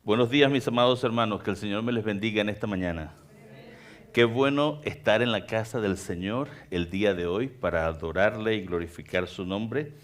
Buenos días, mis amados hermanos, que el Señor me les bendiga en esta mañana. Qué bueno estar en la casa del Señor el día de hoy para adorarle y glorificar su nombre.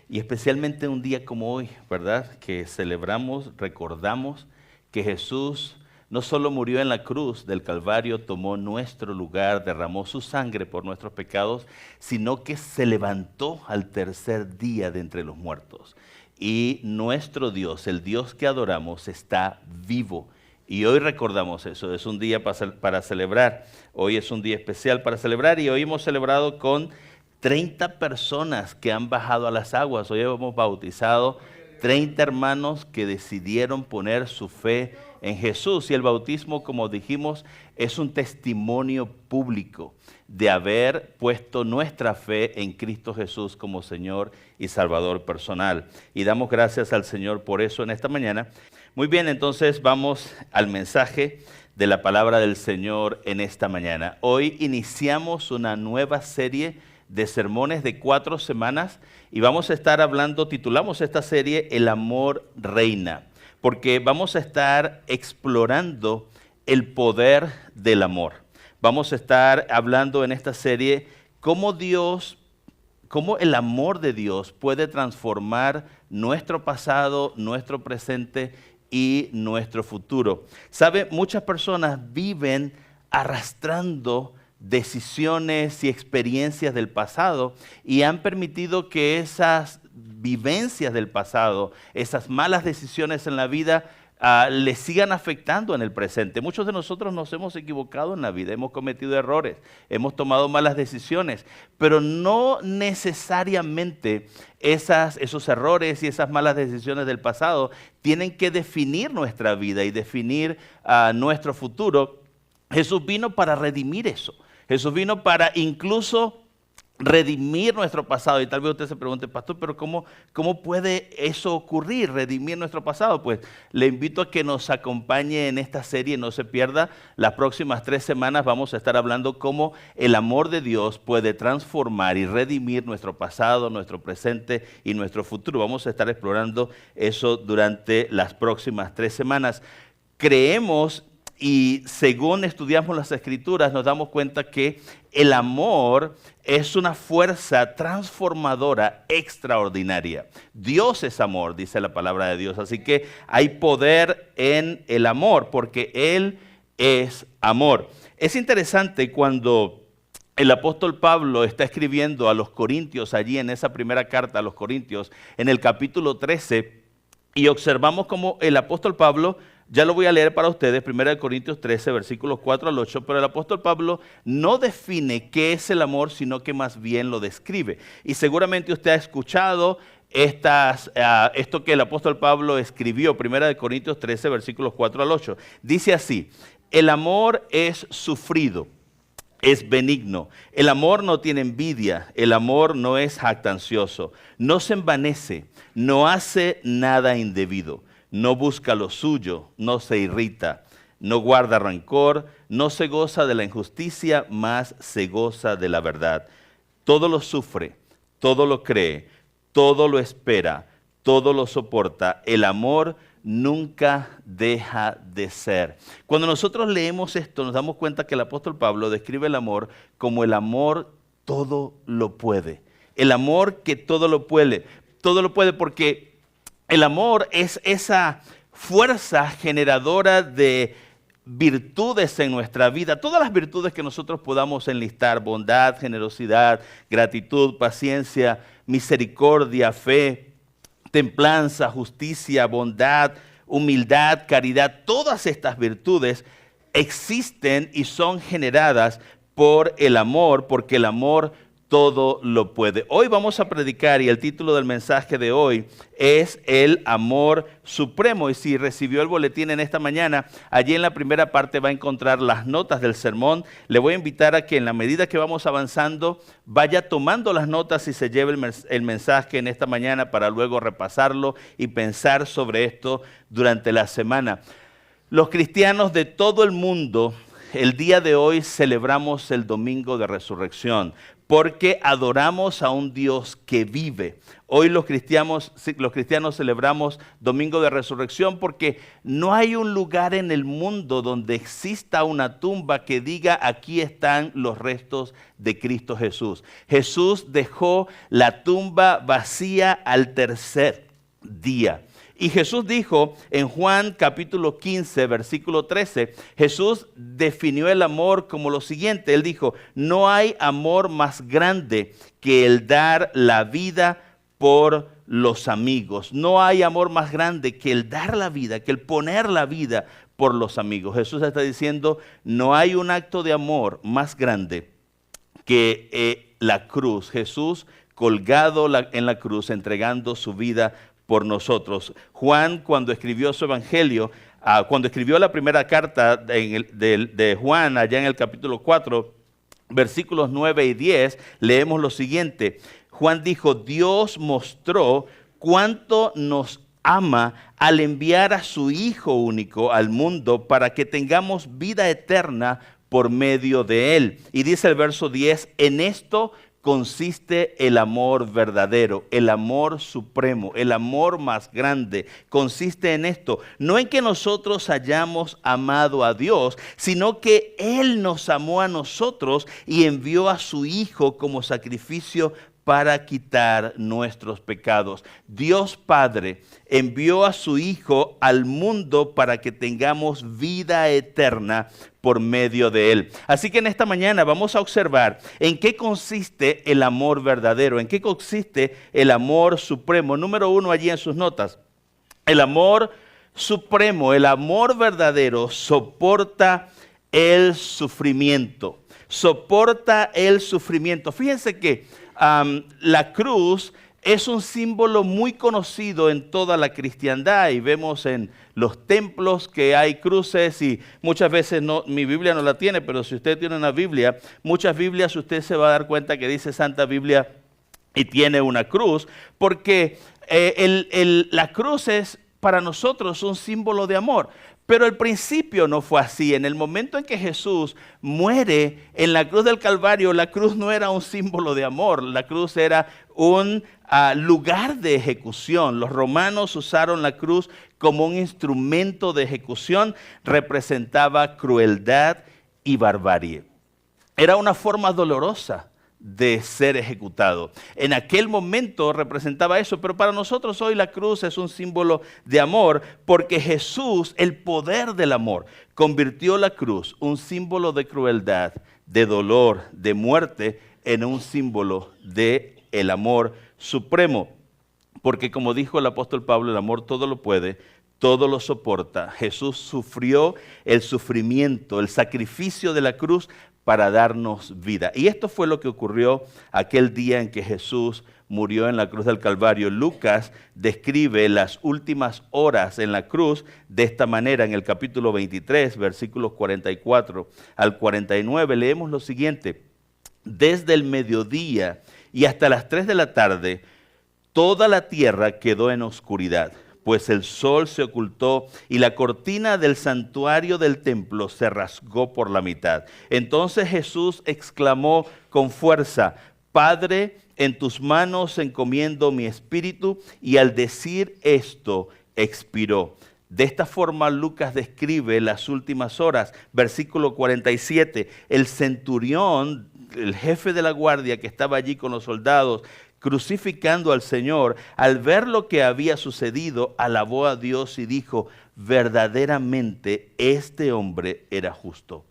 Y especialmente un día como hoy, ¿verdad? Que celebramos, recordamos que Jesús no solo murió en la cruz del Calvario, tomó nuestro lugar, derramó su sangre por nuestros pecados, sino que se levantó al tercer día de entre los muertos. Y nuestro Dios, el Dios que adoramos, está vivo. Y hoy recordamos eso, es un día para celebrar. Hoy es un día especial para celebrar y hoy hemos celebrado con 30 personas que han bajado a las aguas. Hoy hemos bautizado 30 hermanos que decidieron poner su fe en Jesús. Y el bautismo, como dijimos, es un testimonio público de haber puesto nuestra fe en Cristo Jesús como Señor y Salvador personal. Y damos gracias al Señor por eso en esta mañana. Muy bien, entonces vamos al mensaje de la palabra del Señor en esta mañana. Hoy iniciamos una nueva serie de sermones de 4 semanas y vamos a estar hablando, titulamos esta serie El amor reina, porque vamos a estar explorando el poder del amor. Vamos a estar hablando en esta serie cómo el amor de Dios puede transformar nuestro pasado, nuestro presente y nuestro futuro. ¿Sabe? Muchas personas viven arrastrando decisiones y experiencias del pasado y han permitido que esas vivencias del pasado, esas malas decisiones en la vida, les sigan afectando en el presente. Muchos de nosotros nos hemos equivocado en la vida, hemos cometido errores, hemos tomado malas decisiones, pero no necesariamente esos errores y esas malas decisiones del pasado tienen que definir nuestra vida y definir nuestro futuro. Jesús vino para redimir eso. Jesús vino para incluso redimir nuestro pasado. Y tal vez usted se pregunte, pastor, pero ¿cómo puede eso ocurrir, redimir nuestro pasado? Pues le invito a que nos acompañe en esta serie, no se pierda. Las próximas 3 semanas vamos a estar hablando cómo el amor de Dios puede transformar y redimir nuestro pasado, nuestro presente y nuestro futuro. Vamos a estar explorando eso durante las próximas 3 semanas. Creemos y según estudiamos las Escrituras nos damos cuenta que el amor es una fuerza transformadora extraordinaria. Dios es amor, dice la palabra de Dios. Así que hay poder en el amor porque Él es amor. Es interesante cuando el apóstol Pablo está escribiendo a los Corintios, allí en esa primera carta a los Corintios, en el capítulo 13, y observamos cómo el apóstol Pablo, ya lo voy a leer para ustedes, 1 Corintios 13, versículos 4 al 8, pero el apóstol Pablo no define qué es el amor, sino que más bien lo describe. Y seguramente usted ha escuchado esto que el apóstol Pablo escribió, 1 Corintios 13, versículos 4 al 8. Dice así: el amor es sufrido, es benigno, el amor no tiene envidia, el amor no es jactancioso, no se envanece, no hace nada indebido. No busca lo suyo, no se irrita, no guarda rencor, no se goza de la injusticia, mas se goza de la verdad. Todo lo sufre, todo lo cree, todo lo espera, todo lo soporta. El amor nunca deja de ser. Cuando nosotros leemos esto, nos damos cuenta que el apóstol Pablo describe el amor como el amor todo lo puede. El amor que todo lo puede porque el amor es esa fuerza generadora de virtudes en nuestra vida. Todas las virtudes que nosotros podamos enlistar: bondad, generosidad, gratitud, paciencia, misericordia, fe, templanza, justicia, bondad, humildad, caridad. Todas estas virtudes existen y son generadas por el amor, porque el amor todo lo puede. Hoy vamos a predicar y el título del mensaje de hoy es el amor supremo. Y si recibió el boletín en esta mañana, allí en la primera parte va a encontrar las notas del sermón. Le voy a invitar a que en la medida que vamos avanzando vaya tomando las notas y se lleve el mensaje en esta mañana para luego repasarlo y pensar sobre esto durante la semana. Los cristianos de todo el mundo el día de hoy celebramos el Domingo de Resurrección porque adoramos a un Dios que vive. Hoy los cristianos celebramos Domingo de Resurrección porque no hay un lugar en el mundo donde exista una tumba que diga aquí están los restos de Cristo Jesús. Jesús dejó la tumba vacía al tercer día. Y Jesús dijo en Juan capítulo 15, versículo 13, Jesús definió el amor como lo siguiente. Él dijo, no hay amor más grande que el dar la vida por los amigos. No hay amor más grande que el dar la vida, que el poner la vida por los amigos. Jesús está diciendo, no hay un acto de amor más grande que la cruz. Jesús colgado en la cruz, entregando su vida por nosotros. Juan, cuando escribió su evangelio, cuando escribió la primera carta de Juan, allá en el capítulo 4, versículos 9 y 10, leemos lo siguiente. Juan dijo, Dios mostró cuánto nos ama al enviar a su Hijo único al mundo para que tengamos vida eterna por medio de Él. Y dice el verso 10, en esto consiste el amor verdadero, el amor supremo, el amor más grande. Consiste en esto, no en que nosotros hayamos amado a Dios, sino que Él nos amó a nosotros y envió a su Hijo como sacrificio para quitar nuestros pecados. Dios Padre envió a su Hijo al mundo para que tengamos vida eterna por medio de Él. Así que en esta mañana vamos a observar en qué consiste el amor verdadero, en qué consiste el amor supremo. Número 1 allí en sus notas. El amor supremo, el amor verdadero soporta el sufrimiento. Soporta el sufrimiento. Fíjense que la cruz es un símbolo muy conocido en toda la cristiandad y vemos en los templos que hay cruces y muchas veces mi Biblia no la tiene, pero si usted tiene una Biblia, muchas Biblias usted se va a dar cuenta que dice Santa Biblia y tiene una cruz, porque la cruz es para nosotros un símbolo de amor. Pero al principio no fue así. En el momento en que Jesús muere en la cruz del Calvario, la cruz no era un símbolo de amor, la cruz era un lugar de ejecución. Los romanos usaron la cruz como un instrumento de ejecución, representaba crueldad y barbarie. Era una forma dolorosa de ser ejecutado. En aquel momento representaba eso, pero para nosotros hoy la cruz es un símbolo de amor porque Jesús, el poder del amor, convirtió la cruz, un símbolo de crueldad, de dolor, de muerte, en un símbolo de el amor supremo. Porque como dijo el apóstol Pablo, el amor todo lo puede, todo lo soporta. Jesús sufrió el sufrimiento, el sacrificio de la cruz para darnos vida. Y esto fue lo que ocurrió aquel día en que Jesús murió en la cruz del Calvario. Lucas describe las últimas horas en la cruz de esta manera. En el capítulo 23, versículos 44 al 49, leemos lo siguiente. Desde el mediodía y hasta las 3 de la tarde, toda la tierra quedó en oscuridad, pues el sol se ocultó y la cortina del santuario del templo se rasgó por la mitad. Entonces Jesús exclamó con fuerza, Padre, en tus manos encomiendo mi espíritu, y al decir esto, expiró. De esta forma Lucas describe las últimas horas. Versículo 47, el centurión, el jefe de la guardia que estaba allí con los soldados, crucificando al Señor, al ver lo que había sucedido, alabó a Dios y dijo, verdaderamente este hombre era justo.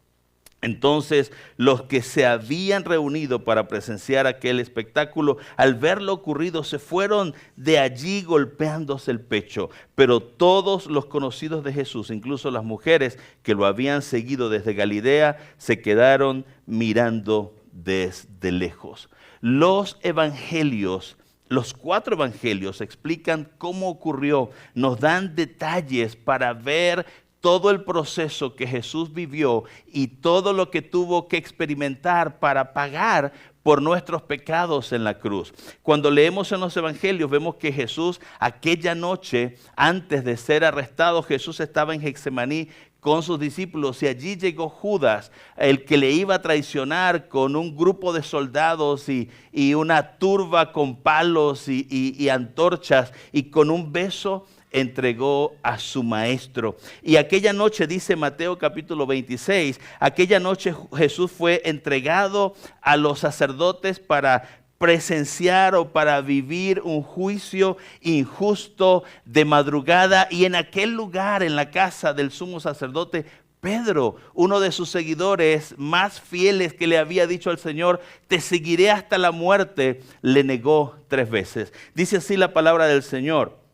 Entonces los que se habían reunido para presenciar aquel espectáculo, al ver lo ocurrido, se fueron de allí golpeándose el pecho. Pero todos los conocidos de Jesús, incluso las mujeres que lo habían seguido desde Galilea, se quedaron mirando desde lejos. Los evangelios, los 4 evangelios explican cómo ocurrió, nos dan detalles para ver todo el proceso que Jesús vivió y todo lo que tuvo que experimentar para pagar por nuestros pecados en la cruz. Cuando leemos en los evangelios vemos que Jesús, aquella noche antes de ser arrestado, Jesús estaba en Getsemaní con sus discípulos y allí llegó Judas, el que le iba a traicionar, con un grupo de soldados y una turba con palos y antorchas, y con un beso entregó a su maestro. Y aquella noche, dice Mateo capítulo 26, aquella noche Jesús fue entregado a los sacerdotes para presenciar o para vivir un juicio injusto de madrugada, y en aquel lugar, en la casa del sumo sacerdote, Pedro, uno de sus seguidores más fieles que le había dicho al Señor, te seguiré hasta la muerte, le negó 3 veces. Dice así la palabra del Señor.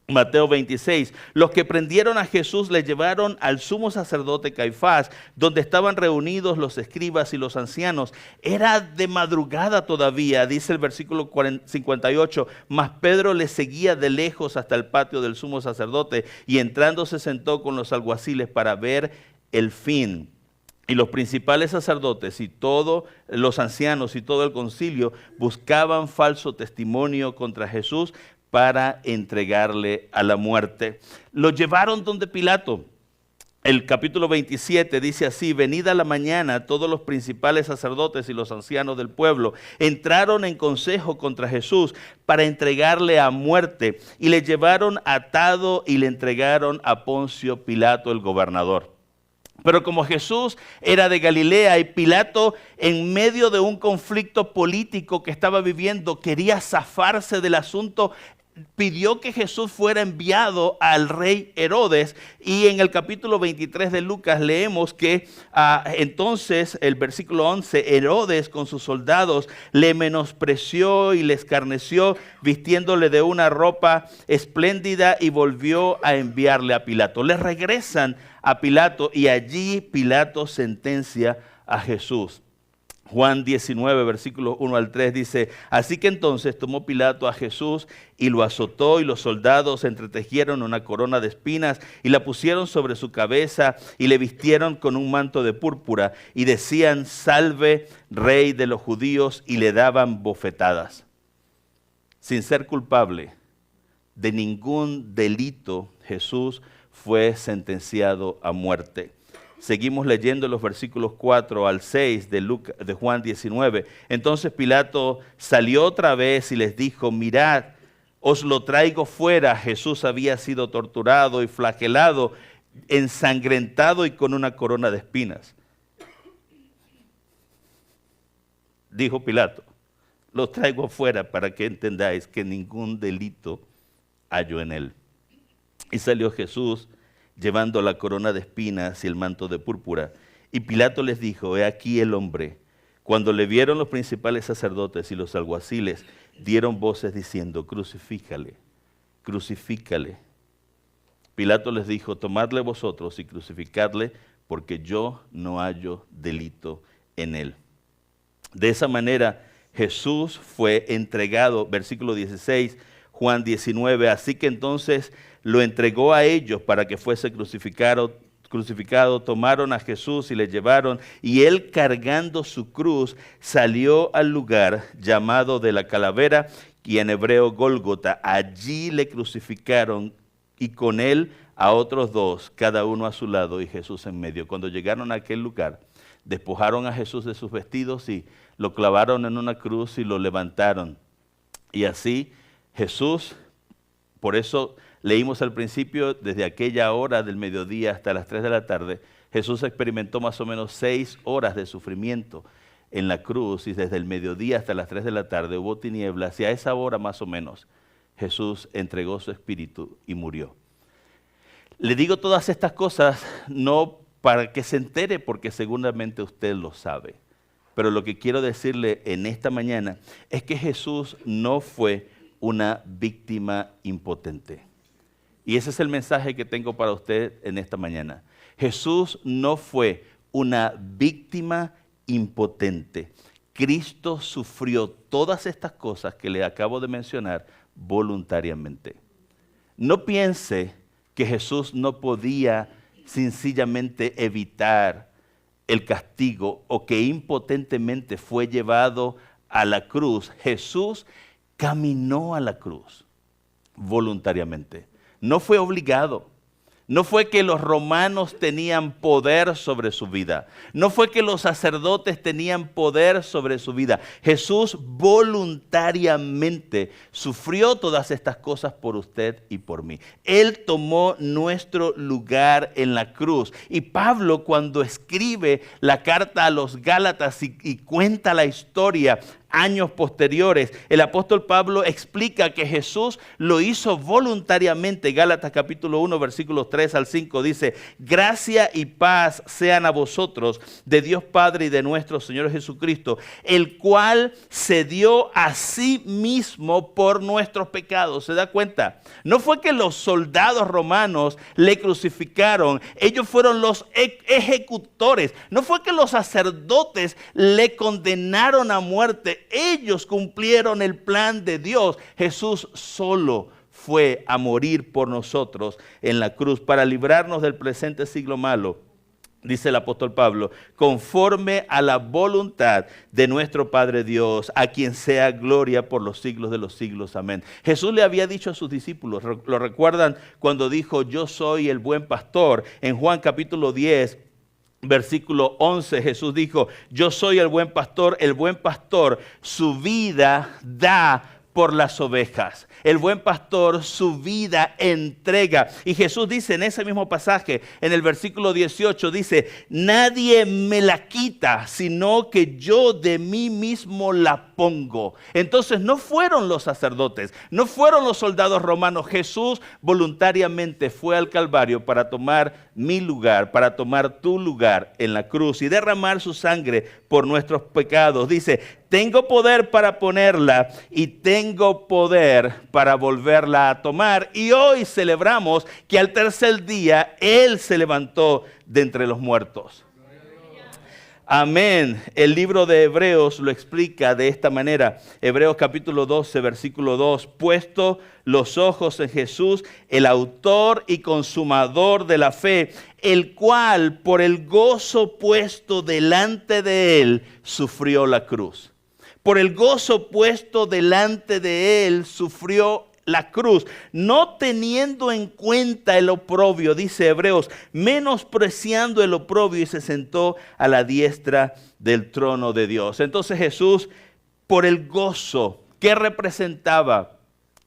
Mateo 26, los que prendieron a Jesús le llevaron al sumo sacerdote Caifás, donde estaban reunidos los escribas y los ancianos. Era de madrugada todavía, dice el versículo 58, mas Pedro le seguía de lejos hasta el patio del sumo sacerdote, y entrando se sentó con los alguaciles para ver el fin. Y los principales sacerdotes y todos los ancianos y todo el concilio buscaban falso testimonio contra Jesús para entregarle a la muerte. Lo llevaron donde Pilato. El capítulo 27 dice así: venida la mañana, todos los principales sacerdotes y los ancianos del pueblo entraron en consejo contra Jesús para entregarle a muerte, y le llevaron atado y le entregaron a Poncio Pilato, el gobernador. Pero como Jesús era de Galilea y Pilato, en medio de un conflicto político que estaba viviendo, quería zafarse del asunto, pidió que Jesús fuera enviado al rey Herodes. Y en el capítulo 23 de Lucas leemos que entonces, el versículo 11, Herodes con sus soldados le menospreció y le escarneció, vistiéndole de una ropa espléndida, y volvió a enviarle a Pilato. Le regresan a Pilato y allí Pilato sentencia a Jesús. Juan 19, versículos 1 al 3 dice: así que entonces tomó Pilato a Jesús y lo azotó, y los soldados entretejieron una corona de espinas y la pusieron sobre su cabeza y le vistieron con un manto de púrpura y decían: salve, rey de los judíos, y le daban bofetadas. Sin ser culpable de ningún delito, Jesús fue sentenciado a muerte. Seguimos leyendo los versículos 4 al 6 de Juan 19. Entonces Pilato salió otra vez y les dijo: mirad, os lo traigo fuera. Jesús había sido torturado y flagelado, ensangrentado y con una corona de espinas. Dijo Pilato: lo traigo fuera para que entendáis que ningún delito hallo en él. Y salió Jesús llevando la corona de espinas y el manto de púrpura. Y Pilato les dijo: he aquí el hombre. Cuando le vieron los principales sacerdotes y los alguaciles, dieron voces diciendo: crucifícale, crucifícale. Pilato les dijo: tomadle vosotros y crucificadle, porque yo no hallo delito en él. De esa manera Jesús fue entregado. Versículo 16, Juan 19, así que entonces lo entregó a ellos para que fuese crucificado. Tomaron a Jesús y le llevaron, y él, cargando su cruz, salió al lugar llamado de la Calavera, y en hebreo Gólgota. Allí le crucificaron, y con él a otros 2, cada uno a su lado, y Jesús en medio. Cuando llegaron a aquel lugar, despojaron a Jesús de sus vestidos y lo clavaron en una cruz y lo levantaron. Y así Jesús, por eso leímos al principio, desde aquella hora del mediodía hasta las 3 de la tarde, Jesús experimentó más o menos 6 horas de sufrimiento en la cruz, y desde el mediodía hasta las 3 de la tarde hubo tinieblas, y a esa hora más o menos Jesús entregó su espíritu y murió. Le digo todas estas cosas no para que se entere, porque seguramente usted lo sabe, pero lo que quiero decirle en esta mañana es que Jesús no fue una víctima impotente. Y ese es el mensaje que tengo para usted en esta mañana. Jesús no fue una víctima impotente. Cristo sufrió todas estas cosas que le acabo de mencionar voluntariamente. No piense que Jesús no podía sencillamente evitar el castigo, o que impotentemente fue llevado a la cruz, Jesús caminó a la cruz voluntariamente. No fue obligado. No fue que los romanos tenían poder sobre su vida. No fue que los sacerdotes tenían poder sobre su vida. Jesús voluntariamente sufrió todas estas cosas por usted y por mí. Él tomó nuestro lugar en la cruz. Y Pablo, cuando escribe la carta a los Gálatas y cuenta la historia años posteriores, el apóstol Pablo explica que Jesús lo hizo voluntariamente. Gálatas capítulo 1, versículos 3 al 5 dice: gracia y paz sean a vosotros de Dios Padre y de nuestro Señor Jesucristo, el cual se dio a sí mismo por nuestros pecados. ¿Se da cuenta? No fue que los soldados romanos le crucificaron, ellos fueron los ejecutores. No fue que los sacerdotes le condenaron a muerte, ellos cumplieron el plan de Dios. Jesús solo fue a morir por nosotros en la cruz para librarnos del presente siglo malo. Dice el apóstol Pablo, conforme a la voluntad de nuestro Padre Dios, a quien sea gloria por los siglos de los siglos. Amén. Jesús le había dicho a sus discípulos, ¿lo recuerdan cuando dijo, yo soy el buen pastor? En Juan capítulo 10, versículo 11, Jesús dijo, yo soy el buen pastor su vida da por las ovejas. El buen pastor su vida entrega. Y Jesús dice en ese mismo pasaje, en el versículo 18, dice, nadie me la quita, sino que yo de mí mismo la pongo. Entonces no fueron los sacerdotes, no fueron los soldados romanos. Jesús voluntariamente fue al Calvario para tomar mi lugar, para tomar tu lugar en la cruz y derramar su sangre por nuestros pecados. Dice, tengo poder para ponerla y tengo poder para volverla a tomar. Y hoy celebramos que al tercer día Él se levantó de entre los muertos. Amén. El libro de Hebreos lo explica de esta manera. Hebreos capítulo 12, versículo 2. Puesto los ojos en Jesús, el autor y consumador de la fe, el cual por el gozo puesto delante de Él sufrió la cruz. Por el gozo puesto delante de Él sufrió la cruz, no teniendo en cuenta el oprobio, dice Hebreos, menospreciando el oprobio, y se sentó a la diestra del trono de Dios. Entonces Jesús, por el gozo que representaba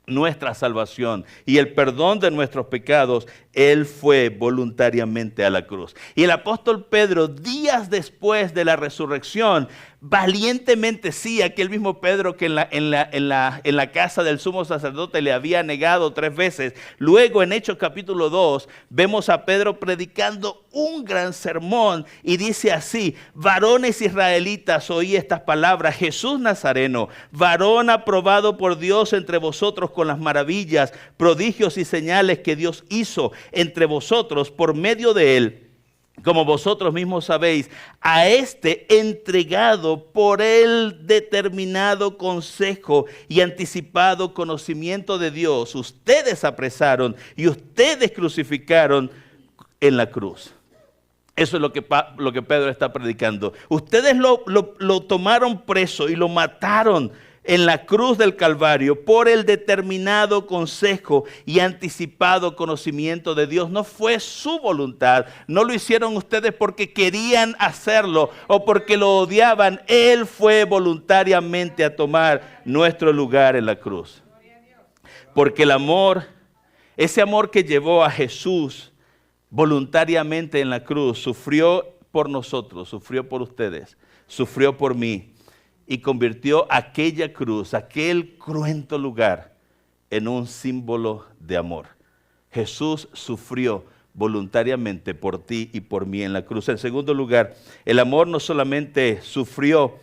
nuestra salvación y el perdón de nuestros pecados, Él fue voluntariamente a la cruz. Y el apóstol Pedro, días después de la resurrección, valientemente, sí, aquel mismo Pedro que en la casa del sumo sacerdote le había negado 3 veces. Luego en Hechos capítulo 2 vemos a Pedro predicando un gran sermón y dice así: varones israelitas, oí estas palabras, Jesús Nazareno, varón aprobado por Dios entre vosotros con las maravillas, prodigios y señales que Dios hizo entre vosotros por medio de Él, como vosotros mismos sabéis, a este entregado por el determinado consejo y anticipado conocimiento de Dios, ustedes apresaron y ustedes crucificaron en la cruz. Eso es lo que Pedro está predicando. Ustedes lo tomaron preso y lo mataron en la cruz del Calvario por el determinado consejo y anticipado conocimiento de Dios. No fue su voluntad, no lo hicieron ustedes porque querían hacerlo o porque lo odiaban. Él fue voluntariamente a tomar nuestro lugar en la cruz. Porque el amor, ese amor que llevó a Jesús voluntariamente en la cruz, sufrió por nosotros, sufrió por ustedes, sufrió por mí. Y convirtió aquella cruz, aquel cruento lugar, en un símbolo de amor. Jesús sufrió voluntariamente por ti y por mí en la cruz. En segundo lugar, el amor no solamente sufrió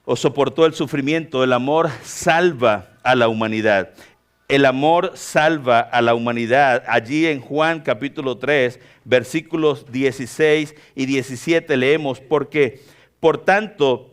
o soportó el sufrimiento, el amor salva a la humanidad. El amor salva a la humanidad. Allí en Juan capítulo 3, versículos 16 y 17 leemos, porque por tanto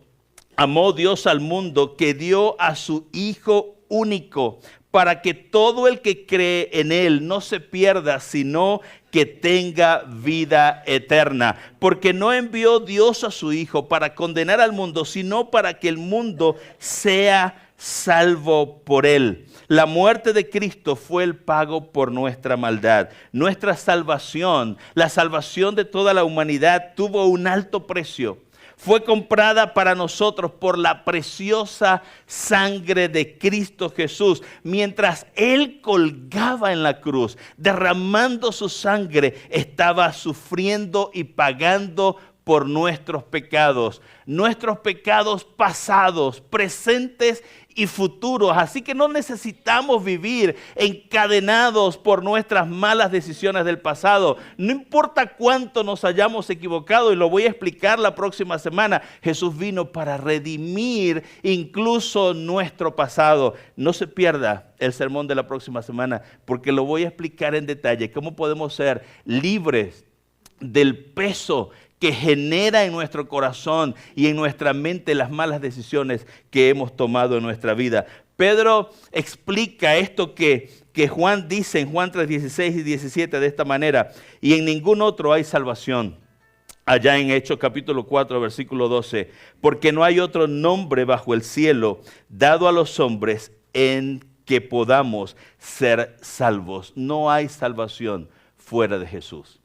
amó Dios al mundo que dio a su Hijo único, para que todo el que cree en Él no se pierda, sino que tenga vida eterna. Porque no envió Dios a su Hijo para condenar al mundo, sino para que el mundo sea salvo por él. La muerte de Cristo fue el pago por nuestra maldad. Nuestra salvación, la salvación de toda la humanidad, tuvo un alto precio. Fue comprada para nosotros por la preciosa sangre de Cristo Jesús. Mientras Él colgaba en la cruz, derramando su sangre, estaba sufriendo y pagando por nuestros pecados pasados, presentes y futuros. Así que no necesitamos vivir encadenados por nuestras malas decisiones del pasado. No importa cuánto nos hayamos equivocado, y lo voy a explicar la próxima semana. Jesús vino para redimir incluso nuestro pasado. No se pierda el sermón de la próxima semana, porque lo voy a explicar en detalle cómo podemos ser libres del peso que genera en nuestro corazón y en nuestra mente las malas decisiones que hemos tomado en nuestra vida. Pedro explica esto que Juan dice en Juan 3:16 y 17 de esta manera: y en ningún otro hay salvación. Allá en Hechos capítulo 4, versículo 12, porque no hay otro nombre bajo el cielo dado a los hombres en que podamos ser salvos. No hay salvación fuera de Jesús.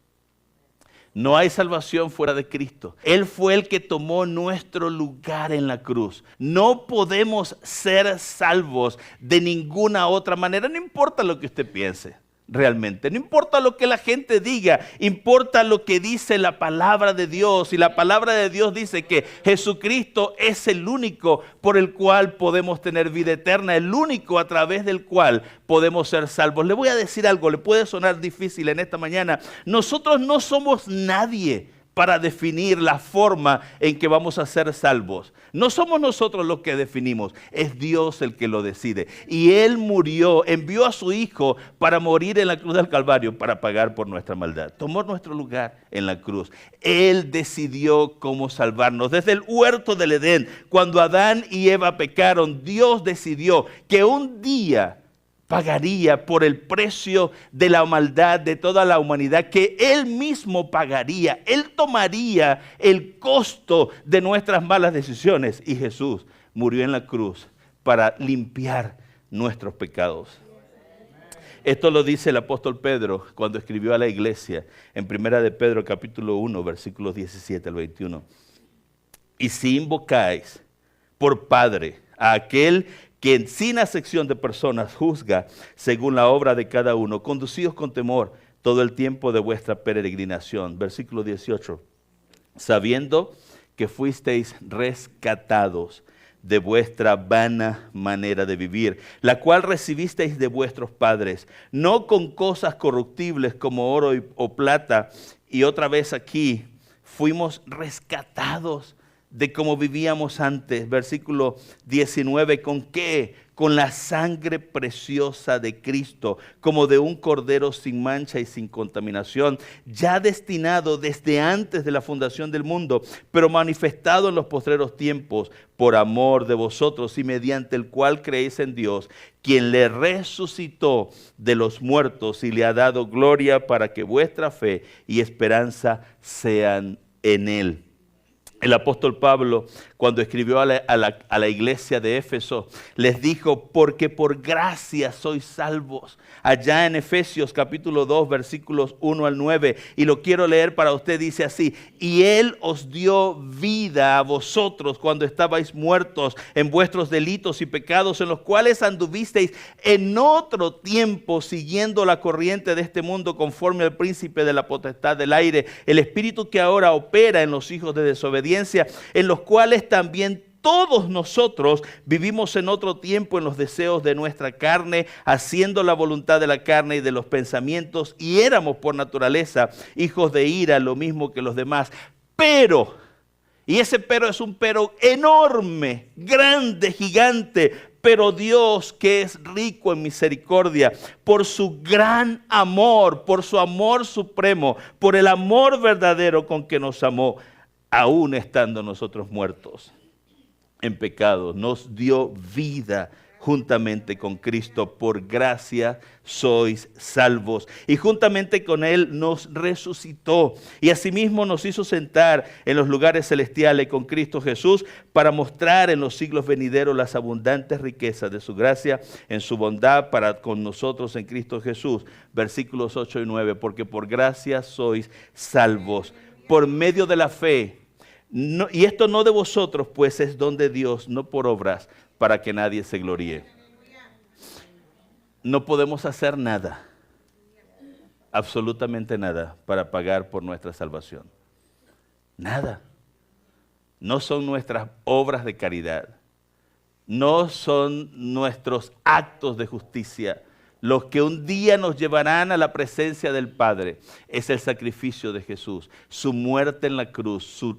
No hay salvación fuera de Cristo. Él fue el que tomó nuestro lugar en la cruz. No podemos ser salvos de ninguna otra manera. No importa lo que usted piense, realmente. No importa lo que la gente diga. Importa lo que dice la palabra de Dios. Y la palabra de Dios dice que Jesucristo es el único por el cual podemos tener vida eterna. El único a través del cual podemos ser salvos. Le voy a decir algo, le puede sonar difícil en esta mañana. Nosotros no somos nadie para definir la forma en que vamos a ser salvos. No somos nosotros los que definimos, es Dios el que lo decide. Y Él murió, envió a su Hijo para morir en la cruz del Calvario, para pagar por nuestra maldad. Tomó nuestro lugar en la cruz. Él decidió cómo salvarnos. Desde el huerto del Edén, cuando Adán y Eva pecaron, Dios decidió que un día pagaría por el precio de la maldad de toda la humanidad, que Él mismo pagaría. Él tomaría el costo de nuestras malas decisiones. Y Jesús murió en la cruz para limpiar nuestros pecados. Esto lo dice el apóstol Pedro cuando escribió a la iglesia en 1 de Pedro capítulo 1, versículos 17 al 21. Y si invocáis por Padre a aquel que sin acepción de personas juzga según la obra de cada uno, conducíos con temor todo el tiempo de vuestra peregrinación. Versículo 18. Sabiendo que fuisteis rescatados de vuestra vana manera de vivir, la cual recibisteis de vuestros padres, no con cosas corruptibles como oro o plata. Y otra vez aquí, fuimos rescatados de cómo vivíamos antes. Versículo 19, ¿con qué? Con la sangre preciosa de Cristo, como de un cordero sin mancha y sin contaminación, ya destinado desde antes de la fundación del mundo, pero manifestado en los postreros tiempos, por amor de vosotros, y mediante el cual creéis en Dios, quien le resucitó de los muertos y le ha dado gloria, para que vuestra fe y esperanza sean en Él. El apóstol Pablo, cuando escribió a la iglesia de Éfeso, les dijo: porque por gracia sois salvos. Allá en Efesios capítulo 2, versículos 1 al 9, y lo quiero leer para usted, dice así: y Él os dio vida a vosotros cuando estabais muertos en vuestros delitos y pecados, en los cuales anduvisteis en otro tiempo, siguiendo la corriente de este mundo, conforme al príncipe de la potestad del aire, el espíritu que ahora opera en los hijos de desobediencia, en los cuales también todos nosotros vivimos en otro tiempo en los deseos de nuestra carne, haciendo la voluntad de la carne y de los pensamientos, y éramos por naturaleza hijos de ira, lo mismo que los demás. Pero, y ese pero es un pero enorme, grande, gigante, pero Dios, que es rico en misericordia, por su gran amor, por su amor supremo, por el amor verdadero con que nos amó, aún estando nosotros muertos en pecado, nos dio vida juntamente con Cristo. Por gracia sois salvos. Y juntamente con Él nos resucitó. Y asimismo nos hizo sentar en los lugares celestiales con Cristo Jesús para mostrar en los siglos venideros las abundantes riquezas de su gracia en su bondad para con nosotros en Cristo Jesús. Versículos 8 y 9. Porque por gracia sois salvos por medio de la fe. No, y esto no de vosotros, pues es don de Dios, no por obras, para que nadie se gloríe. No podemos hacer nada, absolutamente nada, para pagar por nuestra salvación. Nada. No son nuestras obras de caridad, no son nuestros actos de justicia los que un día nos llevarán a la presencia del Padre. Es el sacrificio de Jesús, su muerte en la cruz, su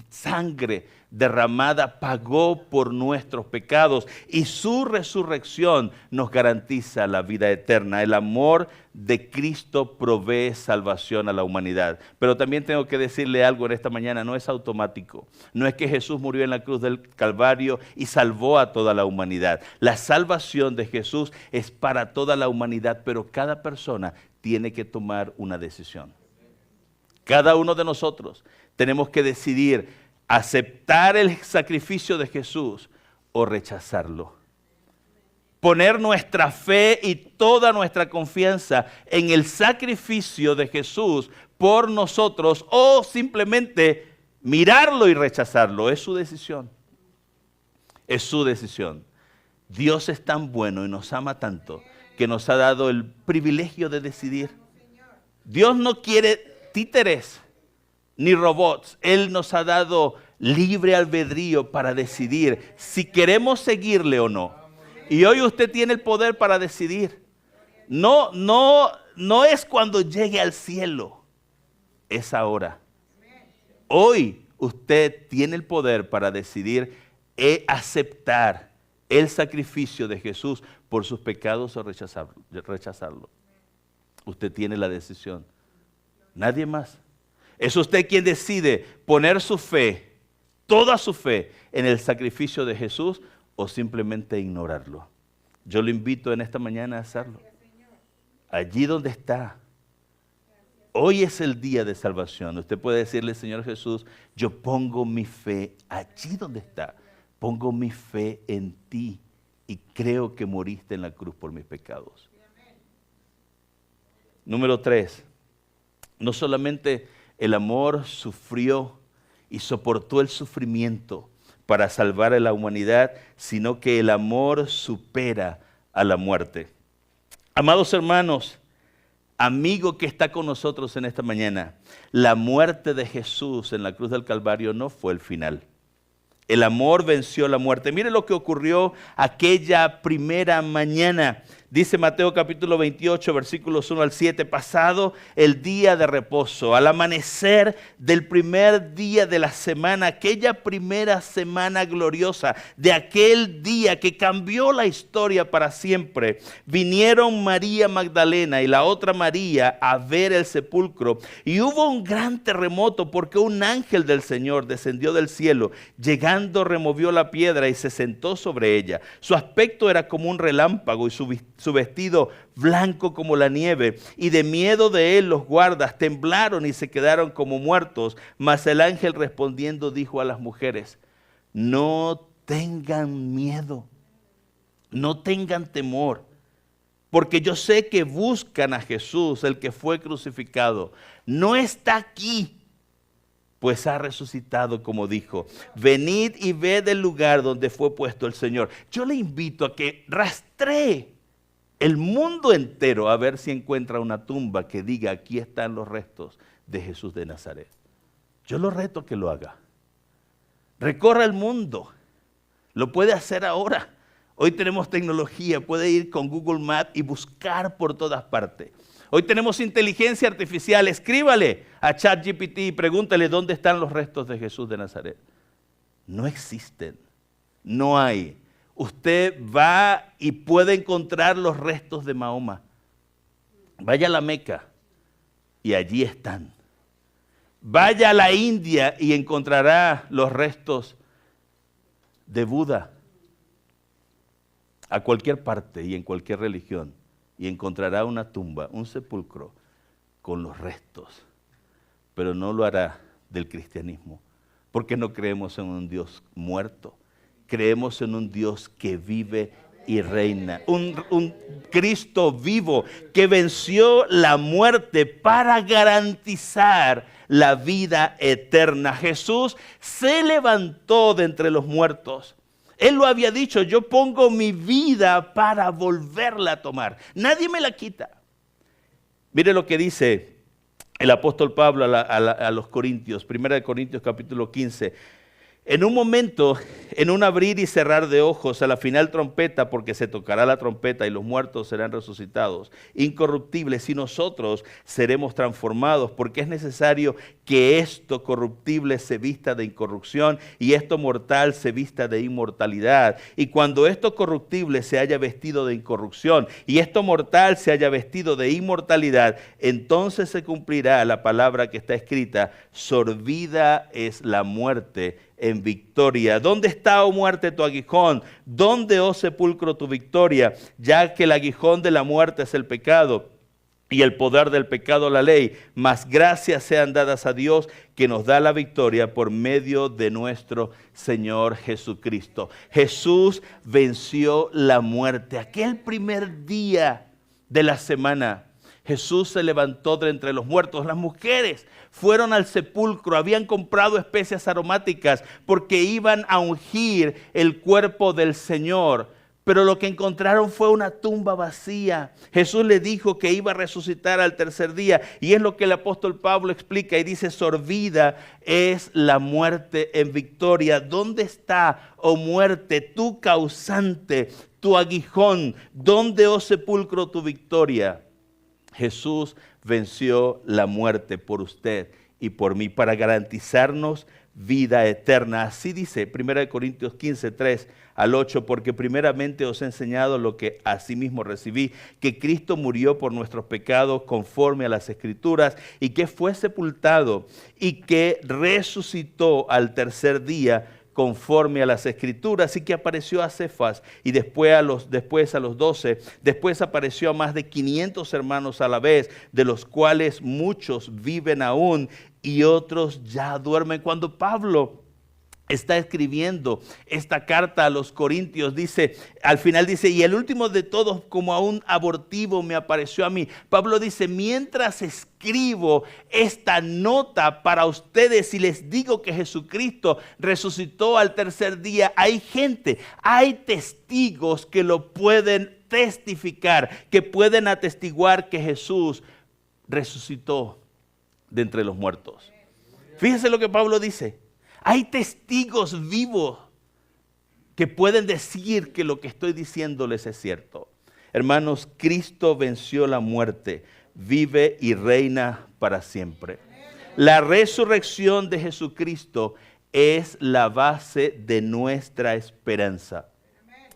sangre derramada pagó por nuestros pecados y su resurrección nos garantiza la vida eterna. El amor de Cristo provee salvación a la humanidad. Pero también tengo que decirle algo en esta mañana, no es automático. No es que Jesús murió en la cruz del Calvario y salvó a toda la humanidad. La salvación de Jesús es para toda la humanidad, pero cada persona tiene que tomar una decisión. Cada uno de nosotros tenemos que decidir aceptar el sacrificio de Jesús o rechazarlo. Poner nuestra fe y toda nuestra confianza en el sacrificio de Jesús por nosotros o simplemente mirarlo y rechazarlo. Es su decisión. Es su decisión. Dios es tan bueno y nos ama tanto que nos ha dado el privilegio de decidir. Dios no quiere títeres ni robots. Él nos ha dado libre albedrío para decidir si queremos seguirle o no. Y hoy usted tiene el poder para decidir. No es cuando llegue al cielo, es ahora. Hoy usted tiene el poder para decidir aceptar el sacrificio de Jesús por sus pecados o rechazarlo. Usted tiene la decisión. Nadie más. Es usted quien decide poner su fe, toda su fe, en el sacrificio de Jesús o simplemente ignorarlo. Yo lo invito en esta mañana a hacerlo. Allí donde está. Hoy es el día de salvación. Usted puede decirle, Señor Jesús, yo pongo mi fe allí donde está. Pongo mi fe en ti y creo que moriste en la cruz por mis pecados. Número 3. No solamente el amor sufrió y soportó el sufrimiento para salvar a la humanidad, sino que el amor supera a la muerte. Amados hermanos, amigo que está con nosotros en esta mañana, la muerte de Jesús en la cruz del Calvario no fue el final. El amor venció la muerte. Mire lo que ocurrió aquella primera mañana. Dice Mateo capítulo 28, versículos 1 al 7, pasado el día de reposo, al amanecer del primer día de la semana, aquella primera semana gloriosa, de aquel día que cambió la historia para siempre, vinieron María Magdalena y la otra María a ver el sepulcro. Y hubo un gran terremoto porque un ángel del Señor descendió del cielo, llegando removió la piedra y se sentó sobre ella. Su aspecto era como un relámpago y su vestido blanco como la nieve, y de miedo de él los guardas temblaron y se quedaron como muertos. Mas el ángel respondiendo dijo a las mujeres, no tengan miedo, no tengan temor, porque yo sé que buscan a Jesús, el que fue crucificado. No está aquí, pues ha resucitado como dijo. Venid y ved el lugar donde fue puesto el Señor. Yo le invito a que rastree el mundo entero a ver si encuentra una tumba que diga aquí están los restos de Jesús de Nazaret. Yo lo reto a que lo haga. Recorra el mundo. Lo puede hacer ahora. Hoy tenemos tecnología, puede ir con Google Maps y buscar por todas partes. Hoy tenemos inteligencia artificial. Escríbale a ChatGPT y pregúntale dónde están los restos de Jesús de Nazaret. No existen. No hay. Usted va y puede encontrar los restos de Mahoma. Vaya a la Meca y allí están. Vaya a la India y encontrará los restos de Buda. a cualquier parte y en cualquier religión y encontrará una tumba, un sepulcro con los restos, pero no lo hará del cristianismo, porque no creemos en un Dios muerto, creemos en un Dios que vive y reina, un Cristo vivo que venció la muerte para garantizar la vida eterna. Jesús se levantó de entre los muertos. Él lo había dicho, yo pongo mi vida para volverla a tomar. Nadie me la quita. Mire lo que dice el apóstol Pablo a los Corintios, 1 Corintios capítulo 15. En un momento, en un abrir y cerrar de ojos, a la final trompeta, porque se tocará la trompeta y los muertos serán resucitados, incorruptibles, y nosotros seremos transformados, porque es necesario que esto corruptible se vista de incorrupción y esto mortal se vista de inmortalidad. Y cuando esto corruptible se haya vestido de incorrupción y esto mortal se haya vestido de inmortalidad, entonces se cumplirá la palabra que está escrita: sorbida es la muerte en victoria. ¿Dónde está, oh muerte, tu aguijón? ¿Dónde, oh sepulcro, tu victoria? Ya que el aguijón de la muerte es el pecado y el poder del pecado la ley, mas gracias sean dadas a Dios que nos da la victoria por medio de nuestro Señor Jesucristo. Jesús venció la muerte. Aquel primer día de la semana, Jesús se levantó de entre los muertos. Las mujeres fueron al sepulcro, habían comprado especias aromáticas porque iban a ungir el cuerpo del Señor. Pero lo que encontraron fue una tumba vacía. Jesús le dijo que iba a resucitar al tercer día. Y es lo que el apóstol Pablo explica y dice: sorbida es la muerte en victoria. ¿Dónde está, oh muerte, tu causante, tu aguijón? ¿Dónde, oh sepulcro, tu victoria? Jesús venció la muerte por usted y por mí para garantizarnos vida eterna. Así dice 1 Corintios 15, 3 al 8, porque primeramente os he enseñado lo que asimismo recibí, que Cristo murió por nuestros pecados conforme a las Escrituras, y que fue sepultado y que resucitó al tercer día conforme a las Escrituras, y que apareció a Cefas y después a los 12, después apareció a más de 500 hermanos a la vez, de los cuales muchos viven aún y otros ya duermen. Cuando Pablo está escribiendo esta carta a los Corintios, dice, al final dice: y el último de todos, como a un abortivo, me apareció a mí. Pablo dice: mientras escribo esta nota para ustedes y les digo que Jesucristo resucitó al tercer día, hay gente, hay testigos que lo pueden testificar, que pueden atestiguar que Jesús resucitó de entre los muertos. Fíjense lo que Pablo dice. Hay testigos vivos que pueden decir que lo que estoy diciéndoles es cierto. Hermanos, Cristo venció la muerte, vive y reina para siempre. La resurrección de Jesucristo es la base de nuestra esperanza.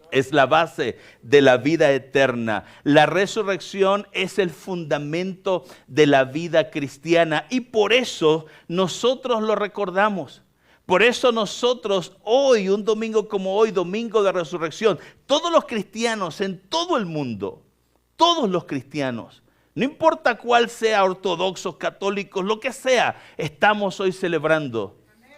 Es la base de la vida eterna. La resurrección es el fundamento de la vida cristiana y por eso nosotros lo recordamos. Por eso nosotros hoy, un domingo como hoy, domingo de resurrección, todos los cristianos en todo el mundo, todos los cristianos, no importa cuál sea, ortodoxos, católicos, lo que sea, estamos hoy celebrando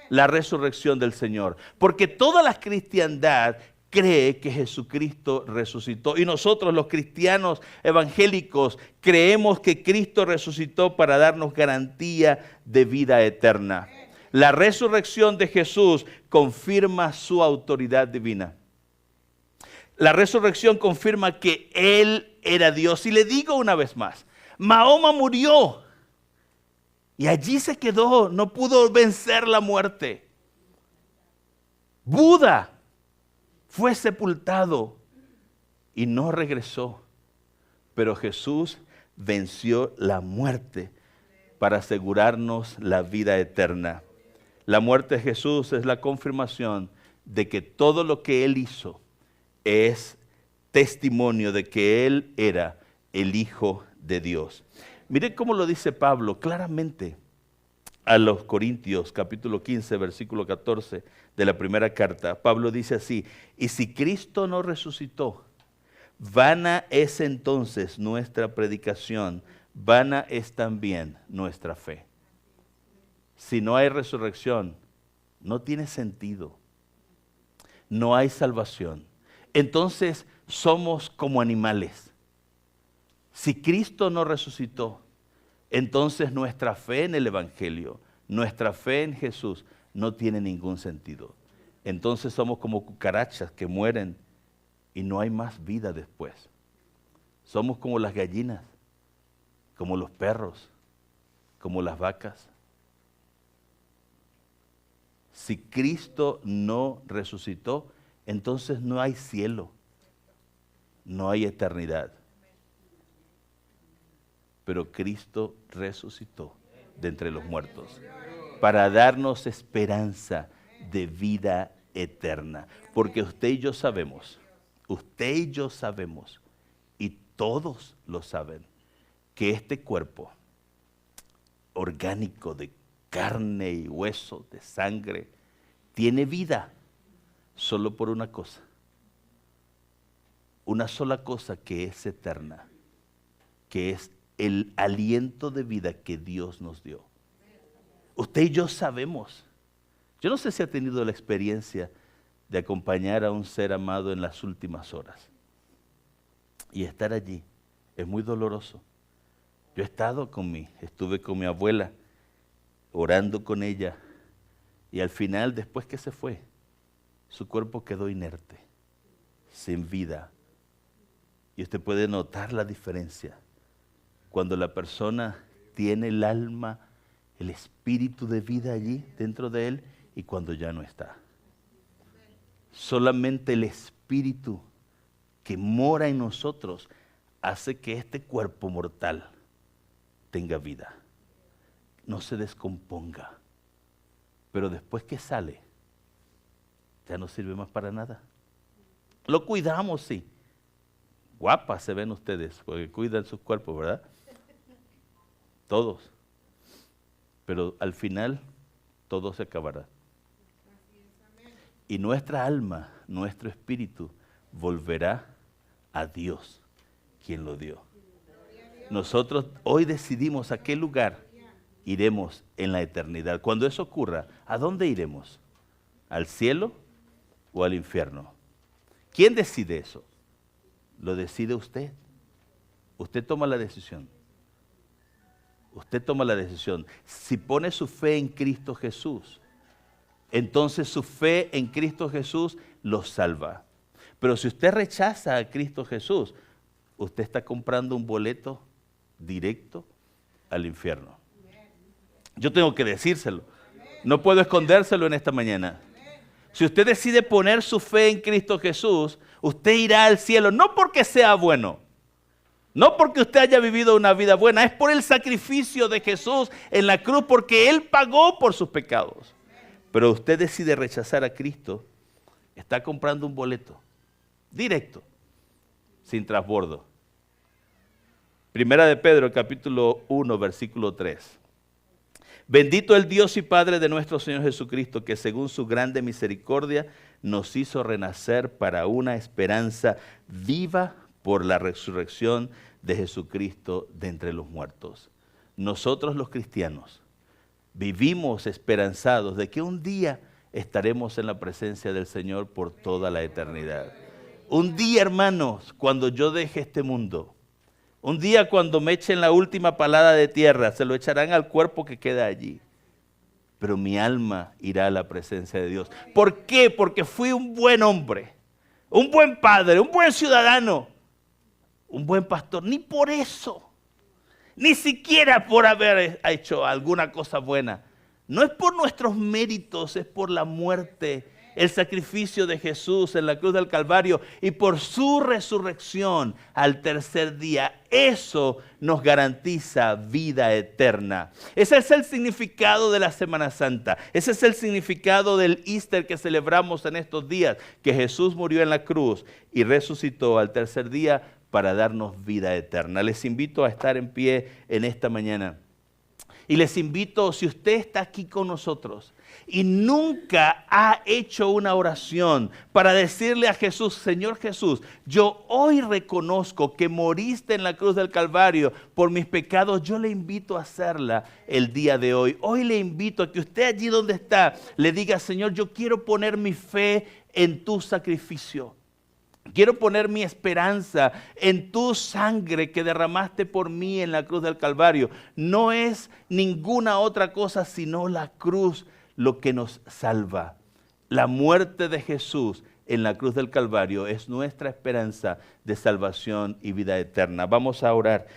la resurrección del Señor. Porque toda la cristiandad cree que Jesucristo resucitó. Y nosotros los cristianos evangélicos creemos que Cristo resucitó para darnos garantía de vida eterna. La resurrección de Jesús confirma su autoridad divina. La resurrección confirma que Él era Dios. Y le digo una vez más, Mahoma murió y allí se quedó, no pudo vencer la muerte. Buda fue sepultado y no regresó, pero Jesús venció la muerte para asegurarnos la vida eterna. La muerte de Jesús es la confirmación de que todo lo que Él hizo es testimonio de que Él era el Hijo de Dios. Mire cómo lo dice Pablo claramente a los Corintios, capítulo 15, versículo 14 de la primera carta. Pablo dice así: y si Cristo no resucitó, Vana es entonces nuestra predicación, vana es también nuestra fe. Si no hay resurrección, no tiene sentido. No hay salvación. Entonces somos como animales. Si Cristo no resucitó, entonces nuestra fe en el Evangelio, nuestra fe en Jesús no tiene ningún sentido. Entonces somos como cucarachas que mueren y no hay más vida después. Somos como las gallinas, como los perros, como las vacas. Si Cristo no resucitó, entonces no hay cielo, no hay eternidad. Pero Cristo resucitó de entre los muertos para darnos esperanza de vida eterna. Porque usted y yo sabemos, y todos lo saben, que este cuerpo orgánico de carne y hueso, de sangre, tiene vida solo por una cosa. Una sola cosa que es eterna, que es el aliento de vida que Dios nos dio. Usted y yo sabemos. Yo no sé si ha tenido la experiencia de acompañar a un ser amado en las últimas horas. Y estar allí es muy doloroso. Yo estuve con mi abuela, orando con ella, y al final, después que se fue, su cuerpo quedó inerte, sin vida. Y usted puede notar la diferencia cuando la persona tiene el alma, el espíritu de vida allí dentro de él, y cuando ya no está. Solamente el espíritu que mora en nosotros hace que este cuerpo mortal tenga vida, no se descomponga. Pero después que sale, ya no sirve más para nada. Lo cuidamos, sí. Guapas se ven ustedes, porque cuidan sus cuerpos, ¿verdad? Todos. Pero al final, todo se acabará. Y nuestra alma, nuestro espíritu, volverá a Dios, quien lo dio. Nosotros hoy decidimos a qué lugar iremos en la eternidad. Cuando eso ocurra, ¿a dónde iremos? ¿Al cielo o al infierno? ¿Quién decide eso? Lo decide usted. Usted toma la decisión. Usted toma la decisión. Si pone su fe en Cristo Jesús, entonces su fe en Cristo Jesús lo salva. Pero si usted rechaza a Cristo Jesús, usted está comprando un boleto directo al infierno. Yo tengo que decírselo. No puedo escondérselo en esta mañana. Si usted decide poner su fe en Cristo Jesús, usted irá al cielo, no porque sea bueno, no porque usted haya vivido una vida buena, es por el sacrificio de Jesús en la cruz, porque Él pagó por sus pecados. Pero usted decide rechazar a Cristo, está comprando un boleto directo, sin transbordo. Primera de Pedro, capítulo 1, versículo 3. Bendito el Dios y Padre de nuestro Señor Jesucristo, que según su grande misericordia nos hizo renacer para una esperanza viva por la resurrección de Jesucristo de entre los muertos. Nosotros los cristianos vivimos esperanzados de que un día estaremos en la presencia del Señor por toda la eternidad. Un día, hermanos, cuando yo deje este mundo, un día cuando me echen la última palada de tierra, se lo echarán al cuerpo que queda allí. Pero mi alma irá a la presencia de Dios. ¿Por qué? Porque fui un buen hombre, un buen padre, un buen ciudadano, un buen pastor. Ni por eso, ni siquiera por haber hecho alguna cosa buena. No es por nuestros méritos, es por la muerte, el sacrificio de Jesús en la cruz del Calvario y por su resurrección al tercer día. Eso nos garantiza vida eterna. Ese es el significado de la Semana Santa. Ese es el significado del Easter que celebramos en estos días, que Jesús murió en la cruz y resucitó al tercer día para darnos vida eterna. Les invito a estar en pie en esta mañana. Y les invito, si usted está aquí con nosotros y nunca ha hecho una oración para decirle a Jesús, Señor Jesús, yo hoy reconozco que moriste en la cruz del Calvario por mis pecados, yo le invito a hacerla el día de hoy. Hoy le invito a que usted allí donde está le diga, Señor, yo quiero poner mi fe en tu sacrificio. Quiero poner mi esperanza en tu sangre que derramaste por mí en la cruz del Calvario. No es ninguna otra cosa sino la cruz lo que nos salva. La muerte de Jesús en la cruz del Calvario es nuestra esperanza de salvación y vida eterna. Vamos a orar.